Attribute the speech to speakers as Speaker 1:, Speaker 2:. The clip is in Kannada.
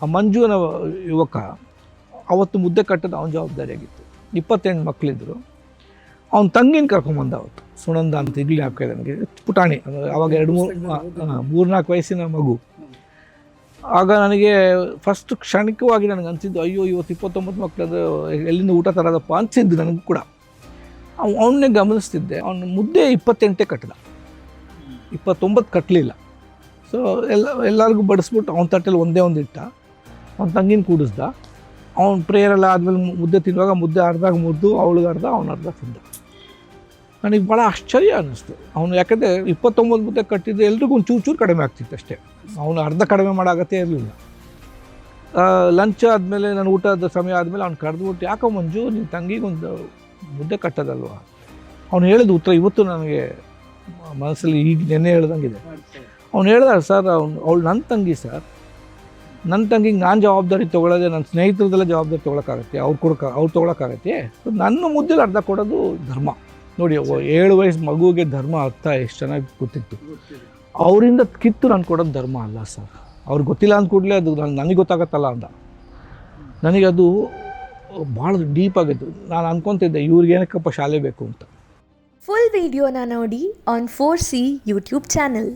Speaker 1: ಆ ಮಂಜು ಅನ್ನೋ ಯುವಕ ಅವತ್ತು ಮುದ್ದೆ ಕಟ್ಟೋದು ಅವನ ಜವಾಬ್ದಾರಿಯಾಗಿತ್ತು. 28 ಮಕ್ಕಳಿದ್ರು. ಅವ್ನ ತಂಗಿನ ಕರ್ಕೊಂಬಂದ ಅವತ್ತು, ಸುನಂದ ಅಂತ ಈಗಲೇ ಹಾಕಿದೆ ನನಗೆ, ಪುಟಾಣಿ, ಅವಾಗ 3-4 ವಯಸ್ಸಿನ ಮಗು. ಆಗ ನನಗೆ ಫಸ್ಟ್ ಕ್ಷಣಿಕವಾಗಿ ನನಗೆ ಅನಿಸಿದ್ದು, ಅಯ್ಯೋ ಇವತ್ತು 29 ಮಕ್ಕಳಂದ್ರೆ ಎಲ್ಲಿಂದ ಊಟ ತರೋದಪ್ಪ ಅನಿಸಿದ್ದು ನನಗೂ ಕೂಡ. ಅವನ್ನೇ ಗಮನಿಸ್ತಿದ್ದೆ. ಅವನು ಮುದ್ದೆ 28 ಕಟ್ಟದ, 29 ಕಟ್ಟಲಿಲ್ಲ. ಸೊ ಎಲ್ಲರಿಗೂ ಬಡಿಸ್ಬಿಟ್ಟು ಅವ್ನ ತಟ್ಟೆಲ್ಲಿ ಒಂದೇ ಒಂದು ಇಟ್ಟ, ಅವ್ನ ತಂಗಿನ ಕೂಡಿಸ್ದ. ಅವ್ನು ಪ್ರೇಯರೆಲ್ಲ ಆದಮೇಲೆ ಮುದ್ದೆ ತಿನ್ನುವಾಗ ಮುದ್ದೆ ಅರ್ಧಾಗ ಮುರಿದು ಅವಳಿಗೆ ಅರ್ಧ ಅವ್ನು ಅರ್ಧ ತಿಂದ. ನನಗೆ ಭಾಳ ಆಶ್ಚರ್ಯ ಅನ್ನಿಸ್ತು. ಅವನು ಯಾಕಂದರೆ 29 ಮುದ್ದೆ ಕಟ್ಟಿದ್ದು ಎಲ್ರಿಗೂ ಒಂದು ಚೂರು ಕಡಿಮೆ ಆಗ್ತಿತ್ತು ಅಷ್ಟೇ, ಅವನು ಅರ್ಧ ಕಡಿಮೆ ಮಾಡೋ ಅಗತ್ಯ ಇರಲಿಲ್ಲ. ಲಂಚ್ ಆದಮೇಲೆ ನಾನು ಊಟದ ಸಮಯ ಆದಮೇಲೆ ಅವ್ನು ಕರೆದುಬಿಟ್ಟು, ಯಾಕೋ ಮಂಜು ನಿನ್ನ ತಂಗಿಗೊಂದು ಮುದ್ದೆ ಕಟ್ಟೋದಲ್ವ? ಅವ್ನು ಹೇಳಿದ ಉತ್ತರ ಇವತ್ತು ನನಗೆ ಮನಸ್ಸಲ್ಲಿ ಈಗ ನೆನ್ನೆ ಹೇಳ್ದಂಗಿದೆ. ಅವ್ನು ಹೇಳ್ದ, ಸರ್ ಅವಳು ನನ್ನ ತಂಗಿ ಸರ್, ನನ್ನ ತಂಗಿಗೆ ನಾನು ಜವಾಬ್ದಾರಿ ತೊಗೊಳ್ಳೋದೆ, ನನ್ನ ಸ್ನೇಹಿತರದೆಲ್ಲ ಜವಾಬ್ದಾರಿ ತೊಗೊಳಕ್ಕಾಗತ್ತೆ, ಅವ್ರು ತೊಗೊಳಕ್ಕಾಗತ್ತೆ. ನನ್ನ ಮುದ್ದೆಲಿ ಅರ್ಧ ಕೊಡೋದು ಧರ್ಮ. ನೋಡಿ, 7 ವಯಸ್ಸು ಮಗುವಿಗೆ ಧರ್ಮ ಅರ್ಥ ಎಷ್ಟು ಚೆನ್ನಾಗಿ ಗೊತ್ತಿತ್ತು. ಅವರಿಂದ ಕಿತ್ತು ನಾನು ಕೊಡೋದು ಧರ್ಮ ಅಲ್ಲ ಸರ್. ಅವ್ರಿಗೆ ಗೊತ್ತಿಲ್ಲ ಅಂದ ಕೂಡಲೇ ಅದು ನನಗೆ ಗೊತ್ತಾಗತ್ತಲ್ಲ ಅಂದ. ನನಗೆ ಅದು ಭಾಳ ಡೀಪ್ ಆಗಿತ್ತು. ನಾನು ಅಂದ್ಕೊತಿದ್ದೆ ಇವ್ರಿಗೆ ಏನಕ್ಕಪ್ಪ ಶಾಲೆ ಬೇಕು ಅಂತ.
Speaker 2: ಫುಲ್ ವಿಡಿಯೋನ ನೋಡಿ ಆನ್ 4C ಯೂಟ್ಯೂಬ್ ಚಾನಲ್.